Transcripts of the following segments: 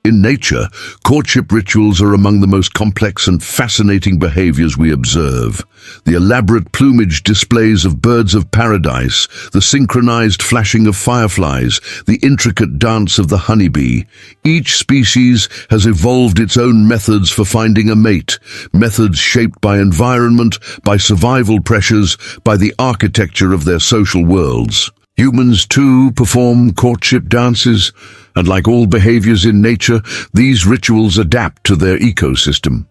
In nature, courtship rituals are among the most complex and fascinating behaviors we observe. The elaborate plumage displays of birds of paradise, the synchronized flashing of fireflies, the intricate dance of the honeybee. Each species has evolved its own methods for finding a mate, methods shaped by environment, by survival pressures, by the architecture of their social worlds. Humans, too, perform courtship dances, and like all behaviors in nature, these rituals adapt to their ecosystem.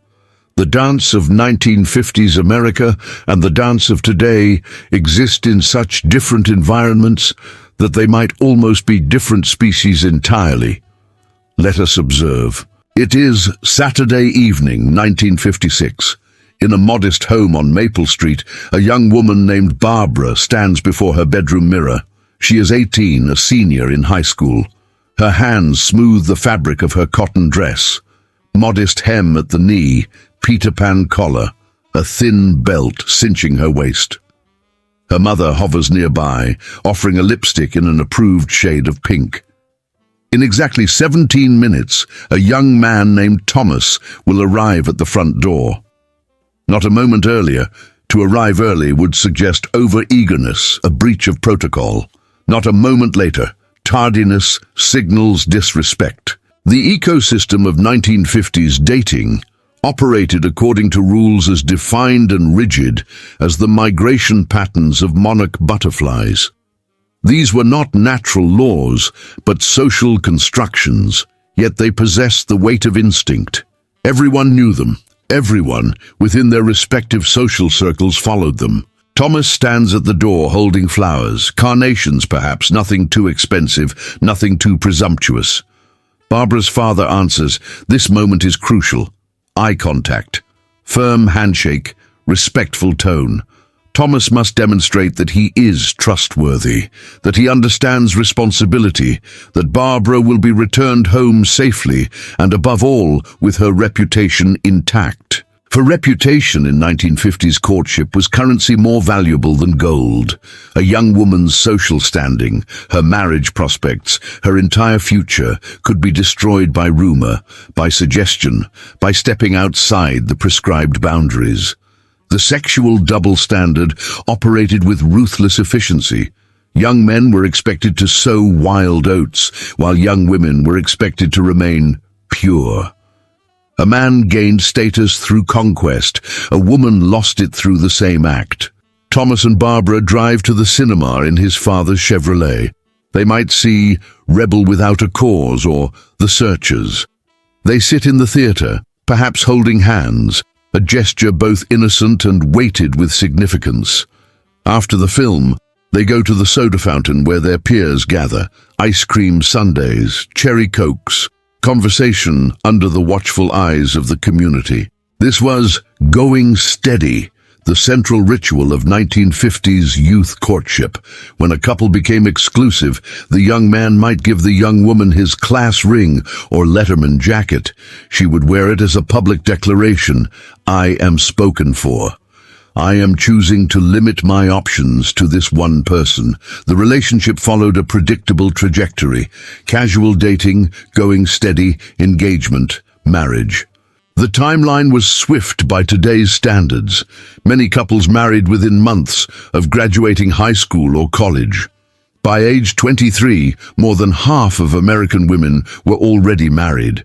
The dance of 1950s America and the dance of today exist in such different environments that they might almost be different species entirely. Let us observe. It is Saturday evening, 1956. In a modest home on Maple Street, a young woman named Barbara stands before her bedroom mirror. She is 18, a senior in high school. Her hands smooth the fabric of her cotton dress. Modest hem at the knee, Peter Pan collar, a thin belt cinching her waist. Her mother hovers nearby, offering a lipstick in an approved shade of pink. In exactly 17 minutes, a young man named Thomas will arrive at the front door. Not a moment earlier, to arrive early would suggest over-eagerness, a breach of protocol. Not a moment later, tardiness signals disrespect. The ecosystem of 1950s dating operated according to rules as defined and rigid as the migration patterns of monarch butterflies. These were not natural laws, but social constructions, yet they possessed the weight of instinct. Everyone knew them. Everyone, within their respective social circles, followed them. Thomas stands at the door holding flowers, carnations perhaps, nothing too expensive, nothing too presumptuous. Barbara's father answers. This moment is crucial. Eye contact, firm handshake, respectful tone. Thomas must demonstrate that he is trustworthy, that he understands responsibility, that Barbara will be returned home safely, and above all, with her reputation intact. For reputation in 1950s courtship was currency more valuable than gold. A young woman's social standing, her marriage prospects, her entire future could be destroyed by rumor, by suggestion, by stepping outside the prescribed boundaries. The sexual double standard operated with ruthless efficiency. Young men were expected to sow wild oats, while young women were expected to remain pure. A man gained status through conquest, a woman lost it through the same act. Thomas and Barbara drive to the cinema in his father's Chevrolet. They might see Rebel Without a Cause or The Searchers. They sit in the theater, perhaps holding hands, a gesture both innocent and weighted with significance. After the film, they go to the soda fountain where their peers gather, ice cream sundaes, cherry cokes, conversation under the watchful eyes of the community. This was going steady, the central ritual of 1950s youth courtship. When a couple became exclusive, the young man might give the young woman his class ring or Letterman jacket. She would wear it as a public declaration. I am spoken for. I am choosing to limit my options to this one person. The relationship followed a predictable trajectory. Casual dating, going steady, engagement, marriage. The timeline was swift by today's standards. Many couples married within months of graduating high school or college. By age 23, more than half of American women were already married.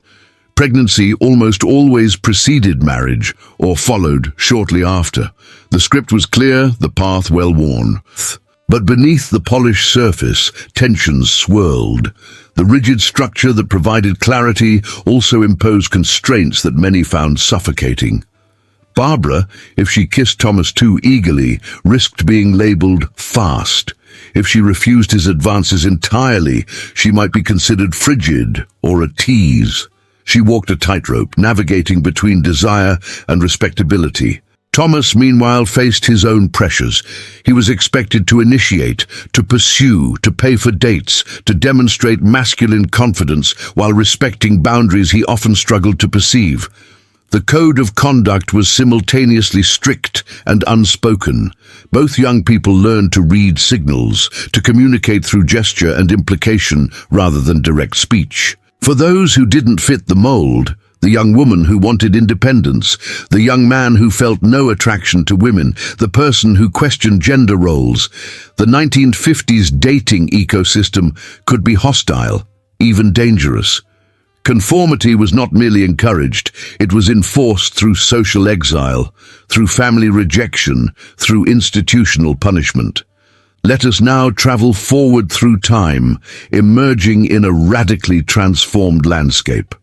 Pregnancy almost always preceded marriage or followed shortly after. The script was clear, the path well worn. But beneath the polished surface, tensions swirled. The rigid structure that provided clarity also imposed constraints that many found suffocating. Barbara, if she kissed Thomas too eagerly, risked being labeled fast. If she refused his advances entirely, she might be considered frigid or a tease. She walked a tightrope, navigating between desire and respectability. Thomas, meanwhile, faced his own pressures. He was expected to initiate, to pursue, to pay for dates, to demonstrate masculine confidence while respecting boundaries he often struggled to perceive. The code of conduct was simultaneously strict and unspoken. Both young people learned to read signals, to communicate through gesture and implication rather than direct speech. For those who didn't fit the mold, the young woman who wanted independence, the young man who felt no attraction to women, the person who questioned gender roles, the 1950s dating ecosystem could be hostile, even dangerous. Conformity was not merely encouraged, it was enforced through social exile, through family rejection, through institutional punishment. Let us now travel forward through time, emerging in a radically transformed landscape.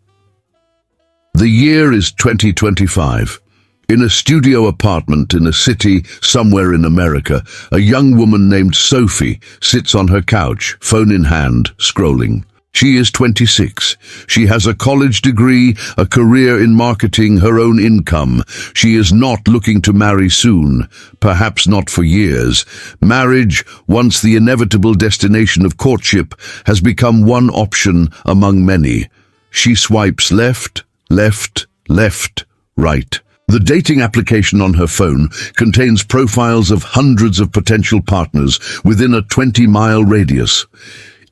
The year is 2025. In a studio apartment in a city somewhere in America, a young woman named Sophie sits on her couch, phone in hand, scrolling. She is 26. She has a college degree, a career in marketing, her own income. She is not looking to marry soon, perhaps not for years. Marriage, once the inevitable destination of courtship, has become one option among many. She swipes left, left, left, right. The dating application on her phone contains profiles of hundreds of potential partners within a 20-mile radius.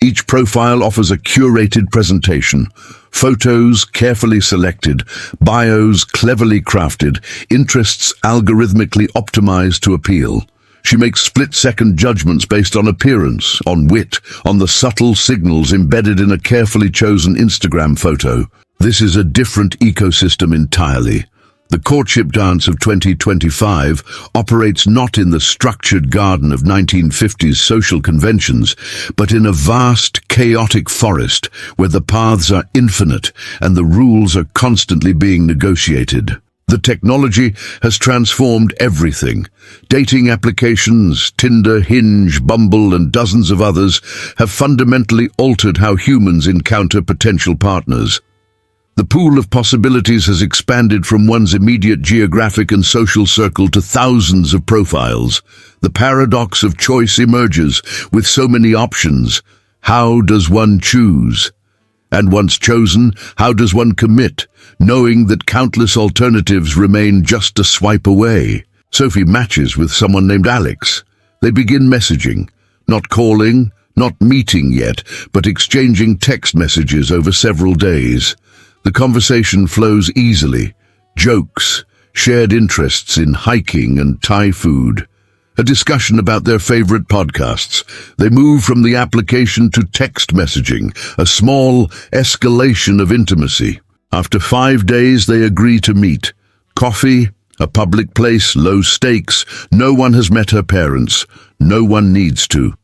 Each profile offers a curated presentation, photos carefully selected, bios cleverly crafted, interests algorithmically optimized to appeal. She makes split-second judgments based on appearance, on wit, on the subtle signals embedded in a carefully chosen Instagram photo. This is a different ecosystem entirely. The courtship dance of 2025 operates not in the structured garden of 1950s social conventions, but in a vast, chaotic forest where the paths are infinite and the rules are constantly being negotiated. The technology has transformed everything. Dating applications, Tinder, Hinge, Bumble, and dozens of others have fundamentally altered how humans encounter potential partners. The pool of possibilities has expanded from one's immediate geographic and social circle to thousands of profiles. The paradox of choice emerges. With so many options, how does one choose? And once chosen, how does one commit, knowing that countless alternatives remain just a swipe away? Sophie matches with someone named Alex. They begin messaging, not calling, not meeting yet, but exchanging text messages over several days. The conversation flows easily. Jokes, shared interests in hiking and Thai food, a discussion about their favorite podcasts. They move from the application to text messaging, a small escalation of intimacy. After 5 days, they agree to meet. Coffee, a public place, low stakes. No one has met her parents. No one needs to.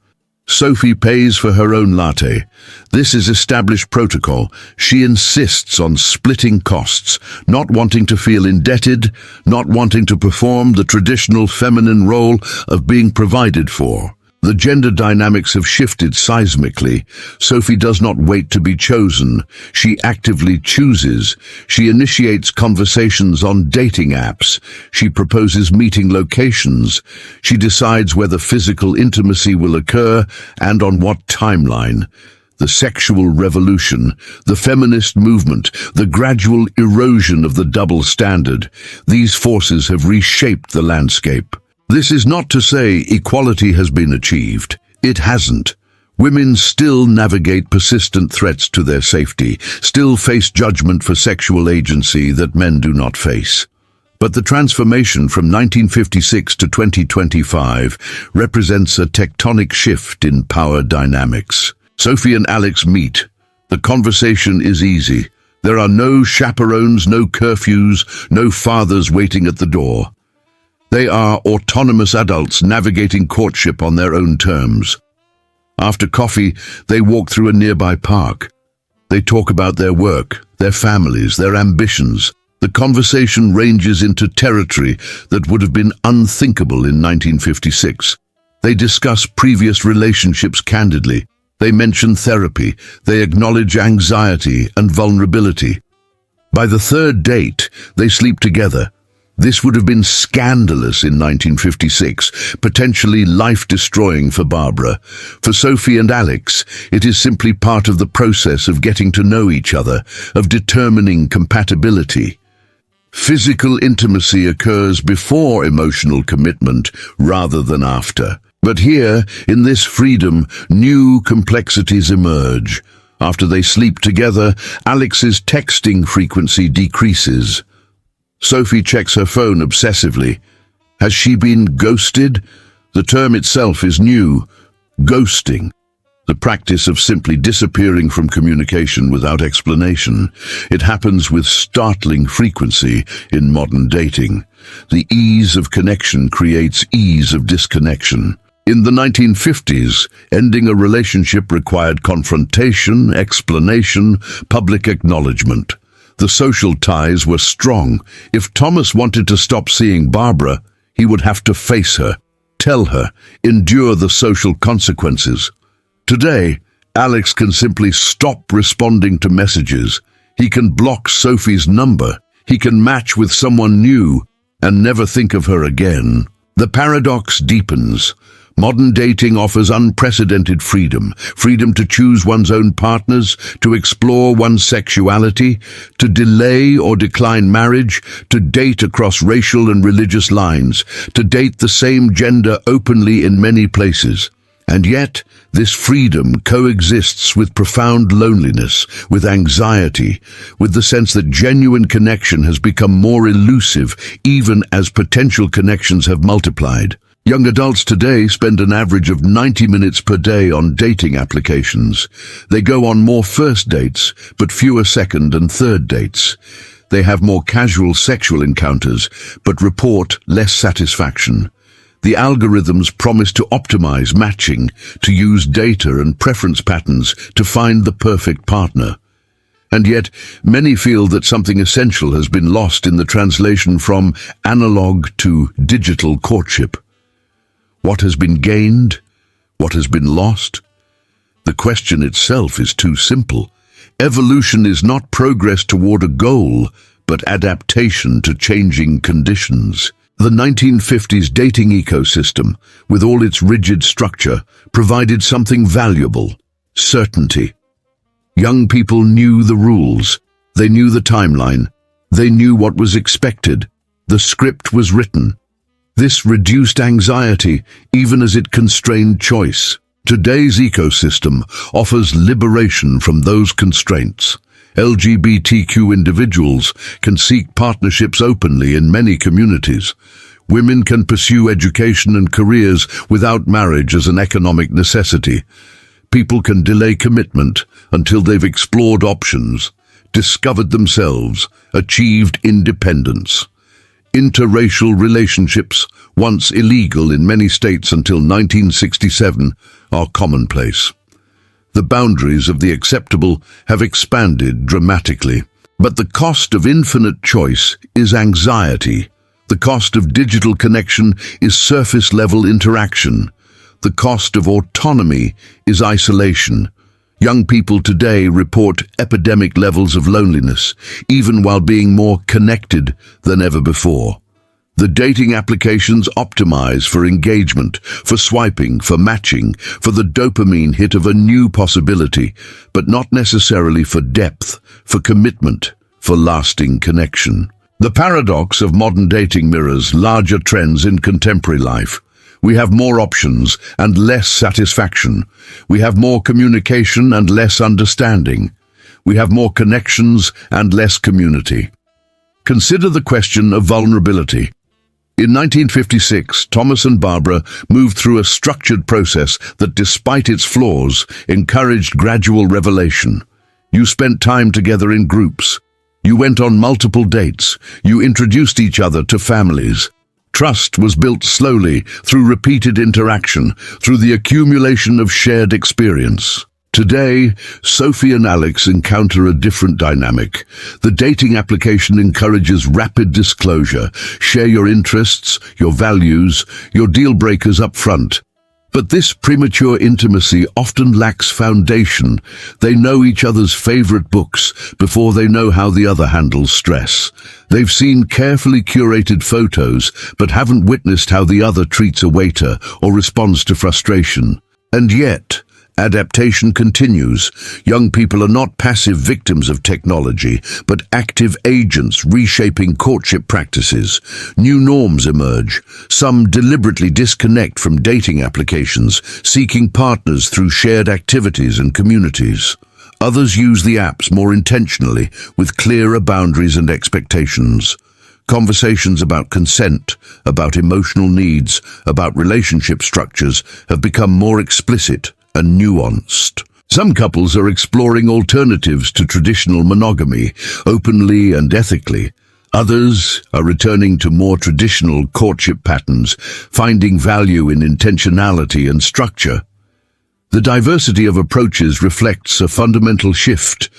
Sophie pays for her own latte. This is established protocol. She insists on splitting costs, not wanting to feel indebted, not wanting to perform the traditional feminine role of being provided for. The gender dynamics have shifted seismically. Sophie does not wait to be chosen. She actively chooses. She initiates conversations on dating apps. She proposes meeting locations. She decides whether physical intimacy will occur and on what timeline. The sexual revolution, the feminist movement, the gradual erosion of the double standard, these forces have reshaped the landscape. This is not to say equality has been achieved. It hasn't. Women still navigate persistent threats to their safety, still face judgment for sexual agency that men do not face. But the transformation from 1956 to 2025 represents a tectonic shift in power dynamics. Sophie and Alex meet. The conversation is easy. There are no chaperones, no curfews, no fathers waiting at the door. They are autonomous adults navigating courtship on their own terms. After coffee, they walk through a nearby park. They talk about their work, their families, their ambitions. The conversation ranges into territory that would have been unthinkable in 1956. They discuss previous relationships candidly. They mention therapy. They acknowledge anxiety and vulnerability. By the third date, they sleep together. This would have been scandalous in 1956, potentially life-destroying for Barbara. For Sophie and Alex, it is simply part of the process of getting to know each other, of determining compatibility. Physical intimacy occurs before emotional commitment rather than after. But here, in this freedom, new complexities emerge. After they sleep together, Alex's texting frequency decreases. Sophie checks her phone obsessively. Has she been ghosted? The term itself is new. Ghosting. The practice of simply disappearing from communication without explanation. It happens with startling frequency in modern dating. The ease of connection creates ease of disconnection. In the 1950s, ending a relationship required confrontation, explanation, public acknowledgement. The social ties were strong. If Thomas wanted to stop seeing Barbara, he would have to face her, tell her, endure the social consequences. Today, Alex can simply stop responding to messages. He can block Sophie's number. He can match with someone new and never think of her again. The paradox deepens. Modern dating offers unprecedented freedom. Freedom to choose one's own partners, to explore one's sexuality, to delay or decline marriage, to date across racial and religious lines, to date the same gender openly in many places. And yet, this freedom coexists with profound loneliness, with anxiety, with the sense that genuine connection has become more elusive even as potential connections have multiplied. Young adults today spend an average of 90 minutes per day on dating applications. They go on more first dates, but fewer second and third dates. They have more casual sexual encounters, but report less satisfaction. The algorithms promise to optimize matching, to use data and preference patterns to find the perfect partner. And yet, many feel that something essential has been lost in the translation from analog to digital courtship. What has been gained? What has been lost? The question itself is too simple. Evolution is not progress toward a goal, but adaptation to changing conditions. The 1950s dating ecosystem, with all its rigid structure, provided something valuable: certainty. Young people knew the rules. They knew the timeline. They knew what was expected. The script was written. This reduced anxiety, even as it constrained choice. Today's ecosystem offers liberation from those constraints. LGBTQ individuals can seek partnerships openly in many communities. Women can pursue education and careers without marriage as an economic necessity. People can delay commitment until they've explored options, discovered themselves, achieved independence. Interracial relationships, once illegal in many states until 1967, are commonplace. The boundaries of the acceptable have expanded dramatically. But the cost of infinite choice is anxiety. The cost of digital connection is surface-level interaction. The cost of autonomy is isolation. Young people today report epidemic levels of loneliness, even while being more connected than ever before. The dating applications optimize for engagement, for swiping, for matching, for the dopamine hit of a new possibility, but not necessarily for depth, for commitment, for lasting connection. The paradox of modern dating mirrors larger trends in contemporary life. We have more options and less satisfaction. We have more communication and less understanding. We have more connections and less community. Consider the question of vulnerability. In 1956, Thomas and Barbara moved through a structured process that, despite its flaws, encouraged gradual revelation. You spent time together in groups. You went on multiple dates. You introduced each other to families. Trust was built slowly through repeated interaction, through the accumulation of shared experience. Today, Sophie and Alex encounter a different dynamic. The dating application encourages rapid disclosure. Share your interests, your values, your deal breakers up front. But this premature intimacy often lacks foundation. They know each other's favorite books before they know how the other handles stress. They've seen carefully curated photos, but haven't witnessed how the other treats a waiter or responds to frustration. And yet, adaptation continues. Young people are not passive victims of technology, but active agents reshaping courtship practices. New norms emerge. Some deliberately disconnect from dating applications, seeking partners through shared activities and communities. Others use the apps more intentionally, with clearer boundaries and expectations. Conversations about consent, about emotional needs, about relationship structures have become more explicit and nuanced. Some couples are exploring alternatives to traditional monogamy, openly and ethically. Others are returning to more traditional courtship patterns, finding value in intentionality and structure. The diversity of approaches reflects a fundamental shift.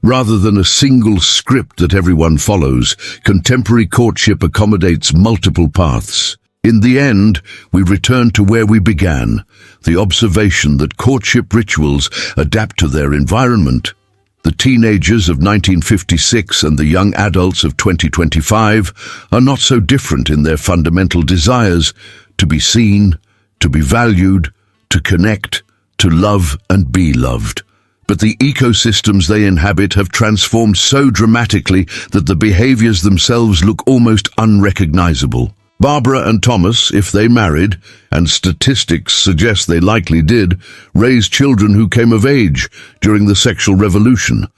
Rather than a single script that everyone follows, contemporary courtship accommodates multiple paths. In the end, we return to where we began, the observation that courtship rituals adapt to their environment. The teenagers of 1956 and the young adults of 2025 are not so different in their fundamental desires to be seen, to be valued, to connect, to love and be loved. But the ecosystems they inhabit have transformed so dramatically that the behaviors themselves look almost unrecognizable. Barbara and Thomas, if they married, and statistics suggest they likely did, raised children who came of age during the sexual revolution.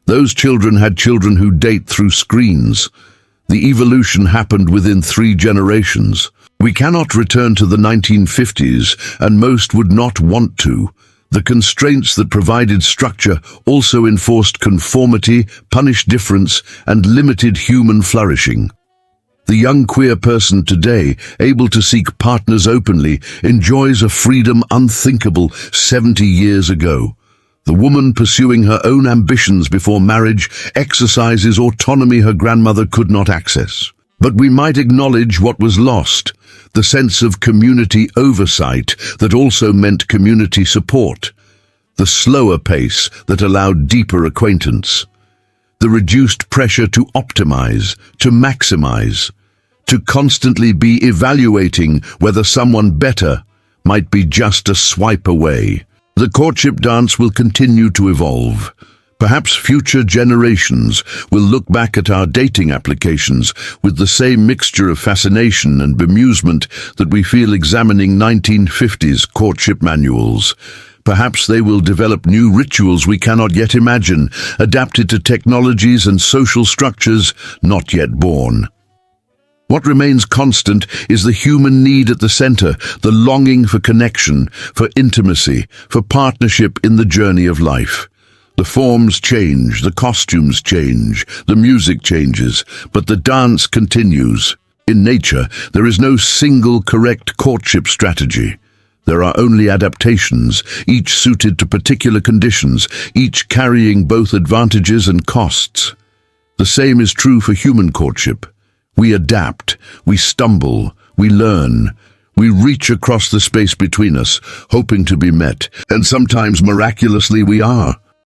Those children had children who date through screens. The evolution happened within 3 generations. We cannot return to the 1950s, and most would not want to. The constraints that provided structure also enforced conformity, punished difference, and limited human flourishing. The young queer person today, able to seek partners openly, enjoys a freedom unthinkable 70 years ago. The woman pursuing her own ambitions before marriage exercises autonomy her grandmother could not access. But we might acknowledge what was lost, the sense of community oversight that also meant community support, the slower pace that allowed deeper acquaintance, the reduced pressure to optimize, to maximize, to constantly be evaluating whether someone better might be just a swipe away. The courtship dance will continue to evolve. Perhaps future generations will look back at our dating applications with the same mixture of fascination and bemusement that we feel examining 1950s courtship manuals. Perhaps they will develop new rituals we cannot yet imagine, adapted to technologies and social structures not yet born. What remains constant is the human need at the center, the longing for connection, for intimacy, for partnership in the journey of life. The forms change, the costumes change, the music changes, but the dance continues. In nature, there is no single correct courtship strategy. There are only adaptations, each suited to particular conditions, each carrying both advantages and costs. The same is true for human courtship. We adapt, we stumble, we learn. We reach across the space between us, hoping to be met, and sometimes miraculously we are.